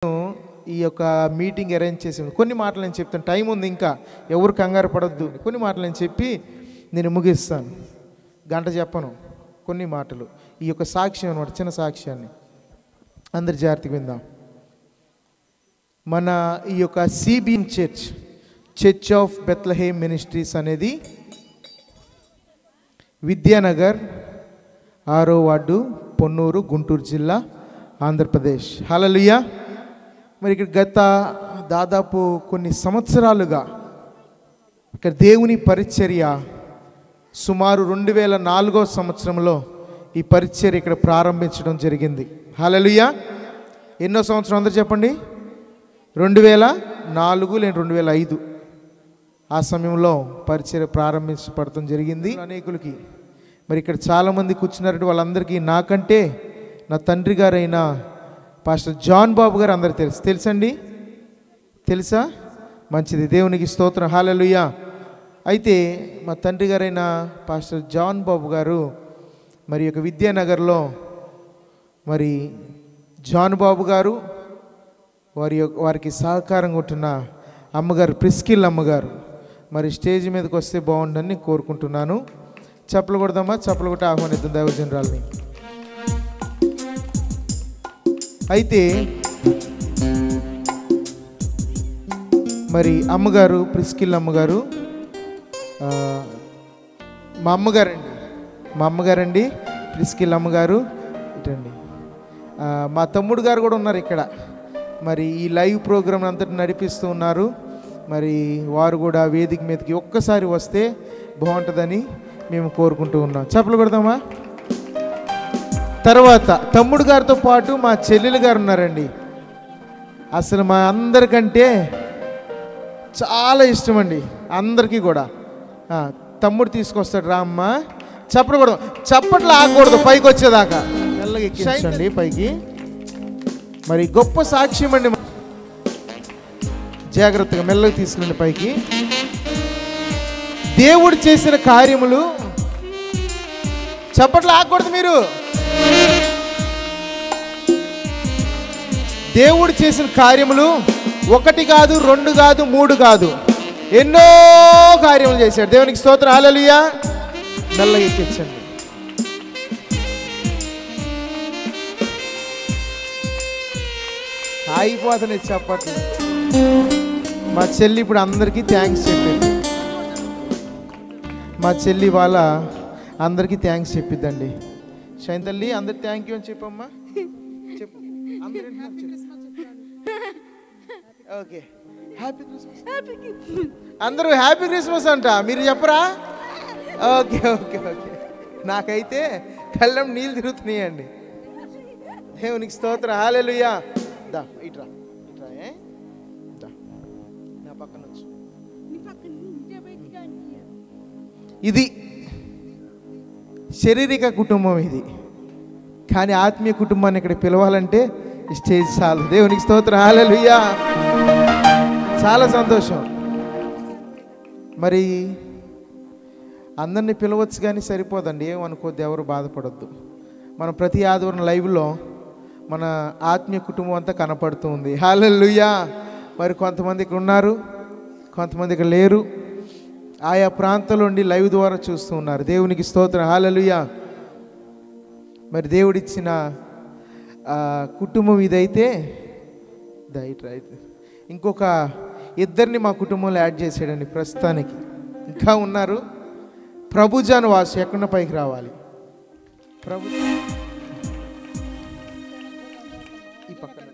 ఈ యొక్క meeting arrange చేసి కొన్ని మాటలు నేను చెప్తాను. టైం ఉంది, ఇంకా ఎవరు కంగారు పడొద్దు. కొన్ని మాటలు నేను చెప్పి నేను ముగిస్తాను. గంట చెప్పను, కొన్ని మాటలు. ఈ యొక్క సాక్ష్యం అనమాట, చిన్న సాక్ష్యాన్ని అందరి జాగ్రత్తగా విందాం. మన ఈ యొక్క CBM church of Bethlehem ministries అనేది విద్యానగర్ 6వ వార్డు, పొన్నూరు, గుంటూరు జిల్లా, ఆంధ్రప్రదేశ్. హల్లెలూయా. మరి ఇక్కడ గత దాదాపు కొన్ని సంవత్సరాలుగా ఇక్కడ దేవుని పరిచర్య సుమారు 2004వ సంవత్సరంలో ఈ పరిచర్య ఇక్కడ ప్రారంభించడం జరిగింది. హల్లెలూయా. ఎన్నో సంవత్సరం అందరూ చెప్పండి? 2004 లేదా 2005 ఆ సమయంలో పరిచర్య ప్రారంభించబడటం జరిగింది. అనేకులకి మరి ఇక్కడ చాలామంది కూర్చున్నారంటే వాళ్ళందరికీ నాకంటే నా తండ్రి గారైన పాస్టర్ జాన్ బాబు గారు అందరు తెలుసండి? తెలుసా? మంచిది, దేవునికి స్తోత్రం. హల్లెలూయా. అయితే మా తండ్రి గారైన పాస్టర్ జాన్ బాబు గారు మరి యొక్క విద్యానగర్లో మరి జాన్ బాబు గారు వారికి సహకారంగా ఉంటున్న అమ్మగారు ప్రిస్కిల్ అమ్మగారు మరి స్టేజ్ మీదకి వస్తే బాగుంటుందని కోరుకుంటున్నాను. చప్పలు కొడదామా? చప్పలు కొట్టి ఆహ్వానిద్దాం దైవజనరాల్ని. అయితే మరి అమ్మగారు ప్రిస్కిల్ అమ్మగారు మా అమ్మగారండి ప్రిస్కిల్ అమ్మగారు ఇటండి. మా తమ్ముడు గారు కూడా ఉన్నారు ఇక్కడ. మరి ఈ లైవ్ ప్రోగ్రామ్ అంతటి నడిపిస్తూ ఉన్నారు. మరి వారు కూడా వేదిక మీదకి ఒక్కసారి వస్తే బాగుంటుందని మేము కోరుకుంటూ ఉన్నాం. చప్పలు కొడదామా? తర్వాత తమ్ముడు గారితో పాటు మా చెల్లెలు గారు ఉన్నారండి. అసలు మా అందరికంటే చాలా ఇష్టం అండి అందరికీ కూడా. తమ్ముడు తీసుకొస్తాడు, రా అమ్మ. చప్పలు కొడదాం. చప్పట్లు ఆగకూడదు, పైకి వచ్చేదాకా మెల్లగా ఎక్కించండి పైకి. మరి గొప్ప సాక్ష్యం అండి, జాగ్రత్తగా మెల్లగా తీసుకురండి పైకి. దేవుడు చేసిన కార్యములు, చప్పట్లు ఆగకూడదు మీరు. దేవుడు చేసిన కార్యములు 1 కాదు, 2 కాదు, 3 కాదు, ఎన్నో కార్యములు చేశాడు. దేవునికి స్తోత్రం. హల్లెలూయా. మెల్లగా ఎక్కించండి. అయిపోతున్నాయి చప్పట్లు. మా చెల్లి ఇప్పుడు అందరికీ థ్యాంక్స్ చెప్పింది. మా చెల్లి వాళ్ళ అందరికీ థ్యాంక్స్ చెప్పిద్దండి. షైన్ తల్లి అందరు థ్యాంక్ యూ అని చెప్పమ్మా. చెప్పు. Okay, happy Christmas. అందరూ హ్యాపీ క్రిస్మస్ అంట. మీరు చెప్పరా? Okay okay okay. నాకైతే కళ్ళం నీళ్ళు తిరుగుతున్నాయండి. దేవునికి స్తోత్రం. హల్లెలూయా. దా ఇట్రా ఇట్రా, నా పక్కన వచ్చు. ఇది శారీరక కుటుంబం ఇది, కానీ ఆత్మీయ కుటుంబాన్ని ఇక్కడ పిలవాలంటే ఈ స్టేజ్ చాలు. దేవునికి స్తోత్రం. హల్లెలూయా. చాలా సంతోషం. మరి అందరినీ పిలవచ్చు కానీ సరిపోదండి, ఏమనుకోద్దు, ఎవరు బాధపడొద్దు. మనం ప్రతి ఆదివారం లైవ్లో మన ఆత్మీయ కుటుంబం అంతా కనపడుతూ ఉంది. హల్లెలూయా. మరి కొంతమంది ఇక్కడ ఉన్నారు, కొంతమంది ఇక్కడ లేరు. ఆయా ప్రాంతాల నుండి లైవ్ ద్వారా చూస్తూ ఉన్నారు. దేవునికి స్తోత్రం. హల్లెలూయా. మరి దేవుడిచ్చిన కుటుంబం ఇదైతే ఇంకొక 2 మా కుటుంబంలో యాడ్ చేసాడండి ప్రస్తుతానికి. ఇంకా ఉన్నారు. ప్రభుజాన్ వాసు ఎక్కడ పైకి రావాలి. ప్రభు ఈ పక్కన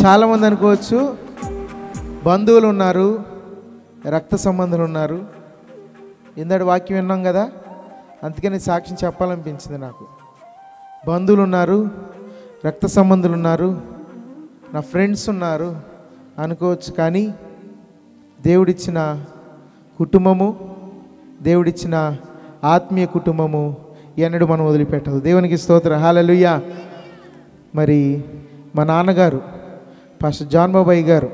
చాలామంది అనుకోవచ్చు బంధువులు ఉన్నారు, రక్త సంబంధులు ఉన్నారు. ఇందటి వాక్యం విన్నాం కదా, అందుకని సాక్ష్యం చెప్పాలనిపించింది నాకు. బంధువులు ఉన్నారు, రక్త సంబంధులు ఉన్నారు, నా ఫ్రెండ్స్ ఉన్నారు అనుకోవచ్చు. కానీ దేవుడిచ్చిన కుటుంబము, దేవుడిచ్చిన ఆత్మీయ కుటుంబము ఎన్నడూ మనం వదిలిపెట్టదు. దేవునికి స్తోత్రం. హల్లెలూయా. మరి మా నాన్నగారు పాస్టర్ జాన్ బాబాయ్ గారు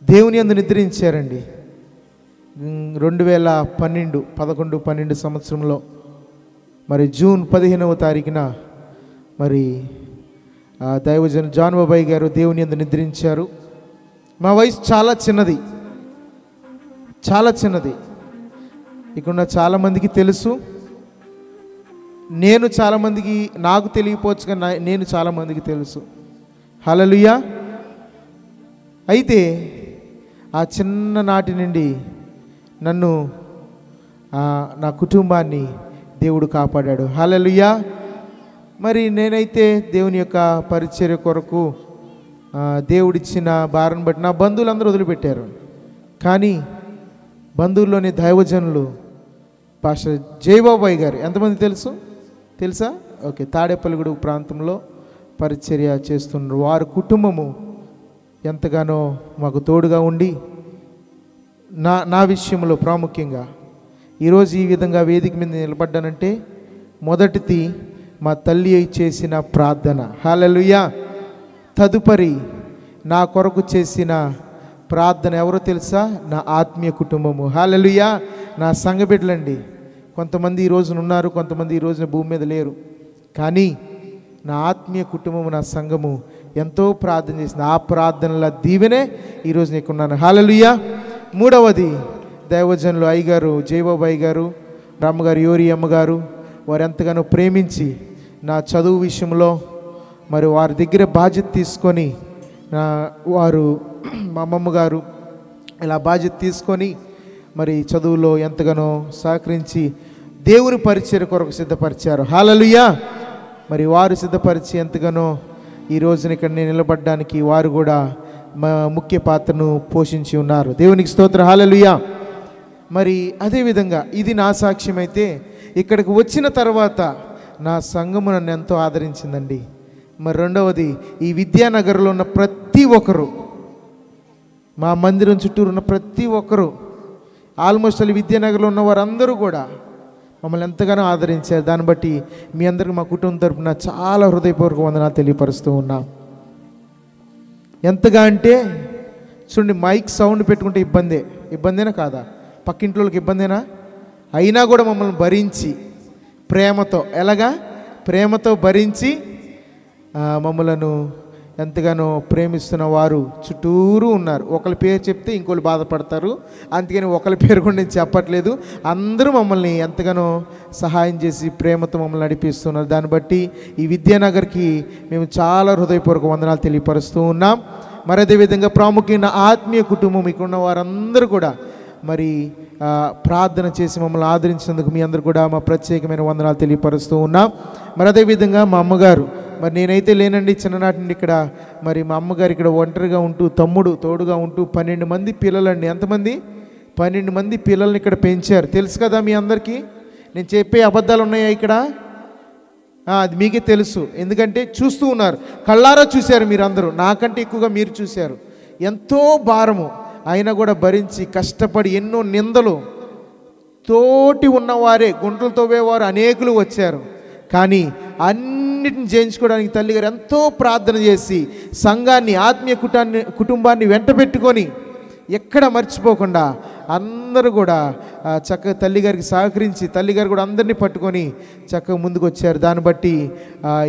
దేవుని యందు నిద్రించారండి. 11 సంవత్సరంలో మరి జూన్ 15వ తారీఖున మరి దైవజన జాన్ బాబాయ్ గారు దేవుని యందు నిద్రించారు. మా వయసు చాలా చిన్నది, చాలా చిన్నది. ఇక్కడ చాలామందికి తెలుసు, నేను చాలామందికి, నాకు తెలియకపోవచ్చు కానీ నేను చాలామందికి తెలుసు. హల్లెలూయా. అయితే ఆ చిన్ననాటి నుండి నన్ను, నా కుటుంబాన్ని దేవుడు కాపాడాడు. హల్లెలూయా. మరి నేనైతే దేవుని యొక్క పరిచర్య కొరకు దేవుడిచ్చిన భారం బట్టి నా బంధువులందరూ వదిలిపెట్టారు. కానీ బంధువుల్లోని దైవజనులు పాస్టర్ జయబాబాయ్ గారు ఎంతమంది తెలుసా? ఓకే, తాడేపల్లిగూడెం ప్రాంతంలో పరిచర్య చేస్తున్నారు. వారి కుటుంబము ఎంతగానో మాకు తోడుగా ఉండి నా విషయంలో ప్రాముఖ్యంగా ఈరోజు ఈ విధంగా వేదిక మీద నిలబడ్డానంటే మొదటిది మా తల్లి చేసిన ప్రార్థన. హల్లెలూయా. తదుపరి నా కొరకు చేసిన ప్రార్థన ఎవరో తెలుసా? నా ఆత్మీయ కుటుంబము. హల్లెలూయా. నా సంఘ బిడ్డలండి. కొంతమంది ఈ రోజున ఉన్నారు, కొంతమంది ఈ రోజున భూమి మీద లేరు. కానీ నా ఆత్మీయ కుటుంబము, నా సంఘము ఎంతో ప్రార్థన చేసింది. ఆ ప్రార్థనల దీవెనే ఈరోజు నీకున్నాను. హల్లెలూయా. మూడవది దైవజనులు అయ్యగారు జయబాబాయ్ గారు, రామ్మగారు, యోరి అమ్మగారు, వారు ఎంతగానో ప్రేమించి నా చదువు విషయంలో మరి వారి దగ్గర బాధ్యత తీసుకొని, వారు మా అమ్మమ్మ గారు ఇలా బాధ్యత తీసుకొని మరి చదువులో ఎంతగానో సహకరించి దేవుని పరిచర్య కొరకు సిద్ధపరిచారు. హల్లెలూయా. మరి వారు సిద్ధపరిచి ఎంతగానో ఈ రోజున ఇక్కడ నేను నిలబడడానికి వారు కూడా ముఖ్య పాత్రను పోషించి ఉన్నారు. దేవునికి స్తోత్రం. హల్లెలూయా. మరి అదేవిధంగా ఇది నా సాక్ష్యం అయితే, ఇక్కడికి వచ్చిన తర్వాత నా సంఘము నన్ను ఎంతో ఆదరించిందండి. మరి రెండవది, ఈ విద్యానగర్లో ఉన్న ప్రతి ఒక్కరు, మా మందిరం చుట్టూరు ఉన్న ప్రతి ఒక్కరు, ఆల్మోస్ట్ అలా విద్యానగర్లో ఉన్న వారందరూ కూడా మమ్మల్ని ఎంతగానో ఆదరించారు. దాన్ని బట్టి మీ అందరికీ మా కుటుంబం తరపున చాలా హృదయపూర్వక వందనాలు తెలియపరుస్తూ ఉన్నాం. ఎంతగా అంటే చూడండి, మైక్ సౌండ్ పెట్టుకుంటే ఇబ్బందేనా కాదా? పక్కింట్లోకి ఇబ్బందేనా? అయినా కూడా మమ్మల్ని భరించి ప్రేమతో, ప్రేమతో భరించి మమ్మలను ఎంతగానో ప్రేమిస్తున్న వారు చుట్టూరు ఉన్నారు. ఒకరి పేరు చెప్తే ఇంకోళ్ళు బాధపడతారు, అందుకని ఒకరి పేరు కూడా నేను చెప్పట్లేదు. అందరూ మమ్మల్ని ఎంతగానో సహాయం చేసి ప్రేమతో మమ్మల్ని నడిపిస్తున్నారు. దాన్ని బట్టి ఈ విద్యానగర్కి మేము చాలా హృదయపూర్వక వందనాలు తెలియపరుస్తూ ఉన్నాం. మరి అదేవిధంగా ప్రాముఖ్యంగా ఆత్మీయ కుటుంబం ఇక్కడ ఉన్న వారందరూ కూడా మరి ప్రార్థన చేసి మమ్మల్ని ఆదరించినందుకు మీ అందరూ కూడా మా ప్రత్యేకమైన వందనాలు తెలియపరుస్తూ ఉన్నాం. మరి అదేవిధంగా మా అమ్మగారు, మరి నేనైతే లేనండి చిన్ననాటి నుండి ఇక్కడ. మరి మా అమ్మగారు ఇక్కడ ఒంటరిగా ఉంటూ, తమ్ముడు తోడుగా ఉంటూ 12 మంది పిల్లలండి. ఎంతమంది? 12 మంది పిల్లల్ని ఇక్కడ పెంచారు. తెలుసు కదా మీ అందరికీ. నేను చెప్పే అబద్ధాలు ఉన్నాయా ఇక్కడ? అది మీకే తెలుసు, ఎందుకంటే చూస్తూ ఉన్నారు, కళ్ళారా చూశారు మీరందరూ, నాకంటే ఎక్కువగా మీరు చూశారు. ఎంతో భారము అయినా కూడా భరించి కష్టపడి ఎన్నో నిందలు, తోటి ఉన్నవారే గుంటలు తవ్వేవారు అనేకులు వచ్చారు. కానీ అన్నిటిని జయించుకోవడానికి తల్లిగారు ఎంతో ప్రార్థన చేసి సంఘాన్ని, ఆత్మీయ కుటుంబాన్ని వెంట పెట్టుకొని ఎక్కడ మర్చిపోకుండా అందరూ కూడా చక్కగా తల్లిగారికి సహకరించి, తల్లిగారు కూడా అందరినీ పట్టుకొని చక్కగా ముందుకు వచ్చారు. దాన్ని బట్టి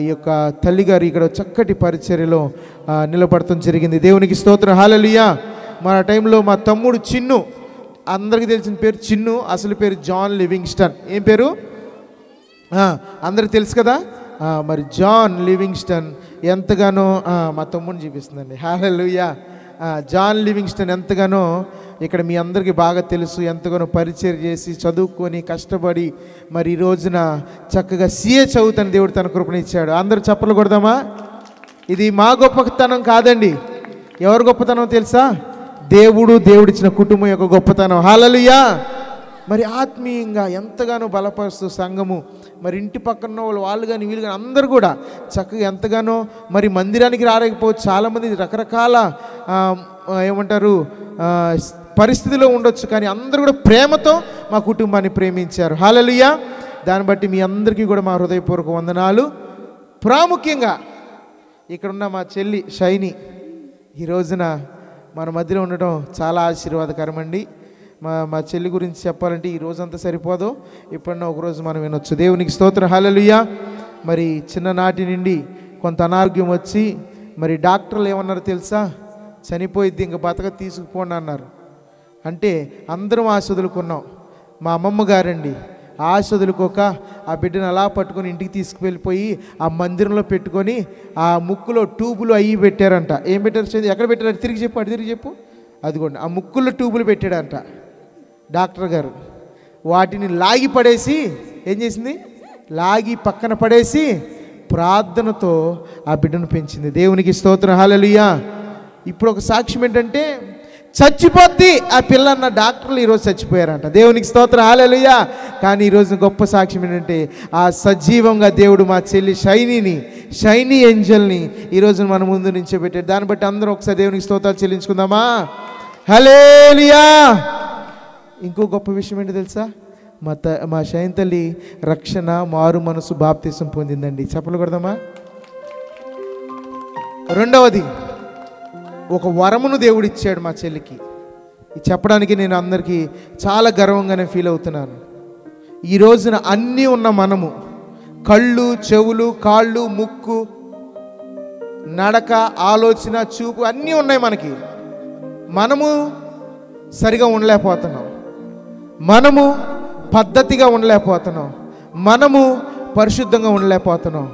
ఈ యొక్క తల్లిగారు ఇక్కడ చక్కటి పరిచర్యలో నిలబడటం జరిగింది. దేవునికి స్తోత్రం. హల్లెలూయా. మన టైంలో మా తమ్ముడు చిన్ను, అందరికీ తెలిసిన పేరు చిన్ను, అసలు పేరు జాన్ లివింగ్స్టన్. ఏం పేరు? అందరికి తెలుసు కదా. మరి జాన్ లివింగ్స్టన్ ఎంతగానో మా తమ్ముడిని చూపిస్తుందండి. హల్లెలూయా. జాన్ లివింగ్స్టన్ ఎంతగానో ఇక్కడ మీ అందరికీ బాగా తెలుసు, ఎంతగానో పరిచయం చేసి చదువుకొని కష్టపడి మరి ఈ రోజున చక్కగా CA చదువుతాను దేవుడు తన కృపనిచ్చాడు. అందరూ చప్పట్లు కొడదామా? ఇది మా గొప్పతనం కాదండి. ఎవరు గొప్పతనం తెలుసా? దేవుడిచ్చిన కుటుంబం యొక్క గొప్పతనం. హల్లెలూయా. మరి ఆత్మీయంగా ఎంతగానో బలపరుస్తూ సంఘము, మరి ఇంటి పక్కన వాళ్ళు కానీ వీళ్ళు కానీ అందరూ కూడా చక్కగా ఎంతగానో, మరి మందిరానికి రాలేకపోవచ్చు, చాలామంది రకరకాల ఏమంటారు పరిస్థితిలో ఉండొచ్చు, కానీ అందరూ కూడా ప్రేమతో మా కుటుంబాన్ని ప్రేమించారు. హల్లెలూయా. దాన్ని బట్టి మీ అందరికీ కూడా మా హృదయపూర్వక వందనాలు. ప్రాముఖ్యంగా ఇక్కడున్న మా చెల్లి షైని ఈ రోజున మన మధ్యలో ఉండటం చాలా ఆశీర్వాదకరం అండి. మా చెల్లి గురించి చెప్పాలంటే ఈ రోజంతా సరిపోదు, ఎప్పుడన్నా ఒకరోజు మనం వినొచ్చు. దేవునికి స్తోత్రం, హల్లెలూయా. మరి చిన్ననాటి నుండి కొంత అనారోగ్యం వచ్చి మరి డాక్టర్లు ఏమన్నారు తెలుసా? చనిపోయిద్ది, ఇంక బతక తీసుకుపోండి అన్నారు. అంటే అందరం ఆశ వదులుకున్నాం. మా అమ్మమ్మ గారండి ఆశ వదులుకోక ఆ బిడ్డను అలా పట్టుకొని ఇంటికి తీసుకువెళ్ళిపోయి ఆ మందిరంలో పెట్టుకొని ఆ ముక్కులో ట్యూబులు అయ్యి పెట్టారంట. ఏం పెట్టారు? ఎక్కడ పెట్టారు? తిరిగి చెప్పు, అటు తిరిగి చెప్పు. అదిగోండి, ఆ ముక్కుల్లో ట్యూబులు పెట్టాడంట డాక్టర్ గారు. వాటిని లాగి పడేసి ఏం చేసింది? లాగి పక్కన పడేసి ప్రార్థనతో ఆ బిడ్డను పెంచింది. దేవునికి స్తోత్రం, హల్లెలూయా. ఇప్పుడు ఒక సాక్ష్యం ఏంటంటే, చచ్చిపోద్ది ఆ పిల్ల అన్న డాక్టర్లు ఈరోజు చచ్చిపోయారంట. దేవునికి స్తోత్రం, హల్లెలూయా. కానీ ఈరోజు గొప్ప సాక్ష్యం ఏంటంటే, ఆ సజీవంగా దేవుడు మా చెల్లి షైనీ ఏంజల్ని ఈరోజు మన ముందు నించోబెట్టాడు. దాన్ని బట్టి అందరం ఒకసారి దేవునికి స్తోత్రాలు చెల్లించుకుందామా? హల్లెలూయా. ఇంకో గొప్ప విషయం ఏంటో తెలుసా? మా షైన్ తల్లి రక్షణ, మారు మనసు, బాప్తిసం పొందిందండి. చెప్పలు కొడదామా? రెండవది, ఒక వరమును దేవుడు ఇచ్చాడు మా చెల్లికి. ఇది చెప్పడానికి నేను అందరికీ చాలా గర్వంగానే ఫీల్ అవుతున్నాను. ఈ రోజున అన్నీ ఉన్న మనము, కళ్ళు, చెవులు, కాళ్ళు, ముక్కు, నడక, ఆలోచన, చూపు అన్నీ ఉన్నాయి మనకి. మనము సరిగా ఉండలేకపోతున్నాం, మనము పద్ధతిగా ఉండలేకపోతున్నాం, మనము పరిశుద్ధంగా ఉండలేకపోతున్నాం.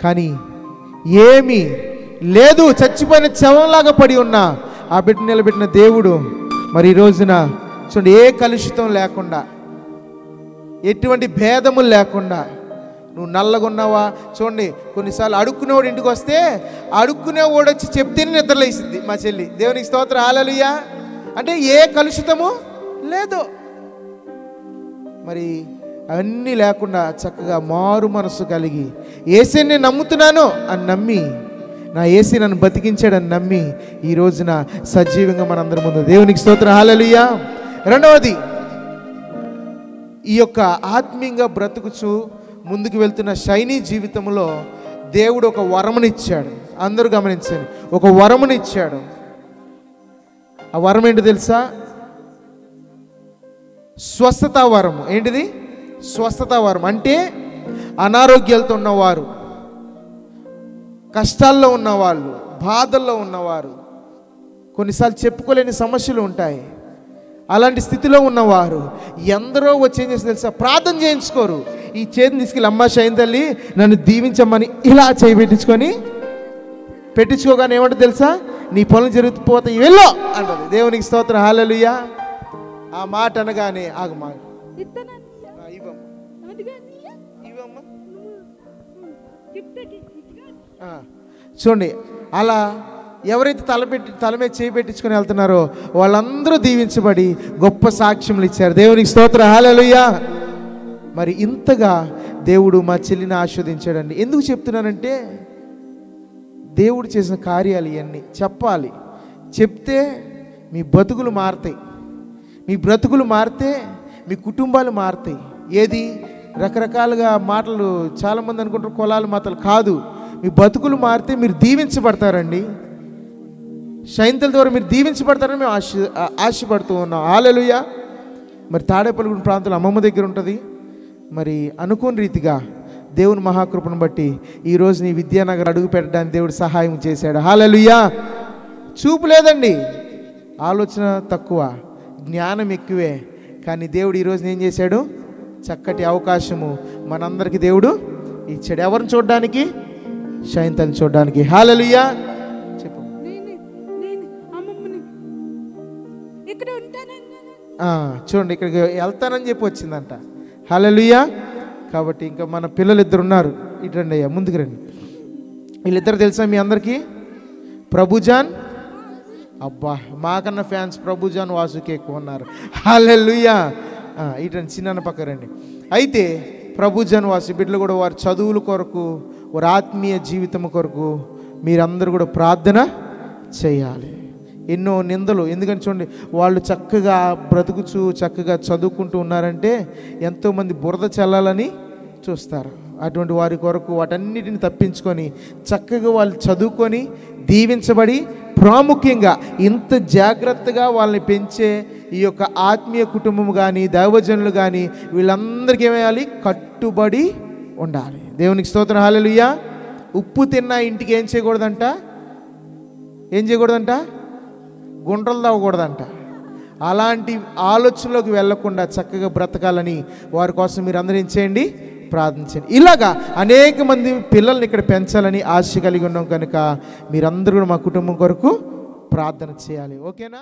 కానీ ఏమీ లేదు, చచ్చిపోయిన శవంలాగా పడి ఉన్న ఆ బిడ్డ నిలబెట్టిన దేవుడు మరి ఈ రోజున చూడండి, ఏ కలుషితం లేకుండా, ఎటువంటి భేదములు లేకుండా, నువ్వు నల్లగున్నావా చూడండి, కొన్నిసార్లు అడుక్కునేవాడు ఇంటికి వస్తే అడుక్కునేవాడు వచ్చి చెప్తేనే నిద్రలేసిద్ది మా చెల్లి. దేవునికి స్తోత్రం, హల్లెలూయా. అంటే ఏ కలుషితము లేదు. మరి అవన్నీ లేకుండా చక్కగా మారు మనసు కలిగి యేసుని నమ్ముతున్నాను అని నమ్మి, నా యేసు నన్ను బతికించాడని నమ్మి ఈ రోజున సజీవంగా మనందరి ముందు. దేవునికి స్తోత్రం, హల్లెలూయా. రెండవది, ఈ యొక్క ఆత్మీయంగా బ్రతుకుచు ముందుకు వెళ్తున్న షైనీ జీవితంలో దేవుడు ఒక వరమునిచ్చాడు. అందరూ గమనించండి, ఒక వరమునిచ్చాడు. ఆ వరం ఏంటి తెలుసా? స్వస్థత వరము. ఏంటిది? స్వస్థత వరం. అంటే అనారోగ్యాలతో ఉన్నవారు, కష్టాల్లో ఉన్నవాళ్ళు, బాధల్లో ఉన్నవారు, కొన్నిసార్లు చెప్పుకోలేని సమస్యలు ఉంటాయి. అలాంటి స్థితిలో ఉన్నవారు ఎందరో వచ్చి ఏం చేసి తెలుసా? ప్రార్థన చేయించుకోరు. ఈ చేతిని తీసుకెళ్ళి, అమ్మ షైన్ తల్లి నన్ను దీవించమ్మని ఇలా చేయి పెట్టించుకోగానే ఏమంటుంది తెలుసా? నీ పనులు జరిగిపోతాయి, వెళ్ళో అంటది. దేవునికి స్తోత్రం, హల్లెలూయా. ఆ మాట అనగానే ఆగమా చూడండి, అలా ఎవరైతే తల మీద చేయి పెట్టించుకొని వెళ్తున్నారో వాళ్ళందరూ దీవించబడి గొప్ప సాక్ష్యములు ఇచ్చారు. దేవునికి స్తోత్రం, హల్లెలూయా. మరి ఇంతగా దేవుడు మా చెల్లిని ఆస్వాదించాడండి. ఎందుకు చెప్తున్నానంటే, దేవుడు చేసిన కార్యాలు ఇవన్నీ చెప్పాలి. చెప్తే మీ బతుకులు మారుతాయి. మీ బ్రతుకులు మారితే మీ కుటుంబాలు మారుతాయి. ఏది రకరకాలుగా మాటలు చాలామంది అనుకుంటారు కులాలు మతాలు కాదు. మీ బతుకులు మారితే మీరు దీవించబడతారండి. షైన్తల ద్వారా మీరు దీవించబడతారని మేము ఆశపడుతూ ఉన్నాం. హల్లెలూయా. మరి తాడేపల్లిగూడెం ప్రాంతంలో అమ్మమ్మ దగ్గర ఉంటుంది. మరి అనుకోని రీతిగా దేవుని మహాకృపను బట్టి ఈరోజు నీ విద్యానగర్ అడుగు పెట్టడానికి దేవుడు సహాయం చేశాడు. హల్లెలూయా. చూపు లేదండి, ఆలోచన తక్కువ, జ్ఞానం ఎక్కువే. కానీ దేవుడు ఈరోజు ఏం చేశాడు? చక్కటి అవకాశము మనందరికీ దేవుడు ఇచ్చాడు. ఎవరిని చూడడానికి? షైన్తల్ని చూడడానికి. హల్లెలూయా. చెప్పు. చూడండి, ఇక్కడికి వెళ్తానని చెప్పి వచ్చిందంట. హల్లెలూయా. కాబట్టి ఇంకా మన పిల్లలు ఇద్దరు ఉన్నారు. ఇటు రండి అయ్యా, ముందుకు రండి. వీళ్ళిద్దరు తెలుసా మీ అందరికీ? ప్రభుజాన్, అబ్బా మాకన్నా ఫ్యాన్స్ ప్రభుజాన్, వాసుకి ఎక్కువ ఉన్నారు. హల్లెలూయా. ఇటు రండి, చిన్న పక్క రండి. అయితే ప్రభుజాన్, వాసు బిడ్డలు కూడా వారి చదువుల కొరకు, వారి ఆత్మీయ జీవితం కొరకు మీరందరూ కూడా ప్రార్థన చేయాలి. ఎన్నో నిందలు, ఎందుకంటే చూడండి వాళ్ళు చక్కగా బ్రతుకుచు చక్కగా చదువుకుంటూ ఉన్నారంటే ఎంతోమంది బురద చల్లాలని చూస్తారు. అటువంటి వారి కొరకు వాటన్నిటిని తప్పించుకొని చక్కగా వాళ్ళు చదువుకొని దీవించబడి, ప్రాముఖ్యంగా ఇంత జాగ్రత్తగా వాళ్ళని పెంచే ఈ యొక్క ఆత్మీయ కుటుంబం కానీ దైవజనులు కానీ వీళ్ళందరికీ ఏమేయాలి? కట్టుబడి ఉండాలి. దేవునికి స్తోత్రం, హల్లెలూయా. ఉప్పు తిన్న ఇంటికి ఏం చేయకూడదంట? ఏం చేయకూడదంట? గుండ్రలు తవ్వకూడదంట. అలాంటి ఆలోచనలోకి వెళ్లకుండా చక్కగా బ్రతకాలని వారి కోసం మీరు అందరూ ఏం చేయండి? ప్రార్థించండి. ఇలాగా అనేక మంది పిల్లల్ని ఇక్కడ పెంచాలని ఆశ కలిగి ఉన్నాం కనుక మీరందరూ కూడా మా కుటుంబం కొరకు ప్రార్థన చేయాలి. ఓకేనా?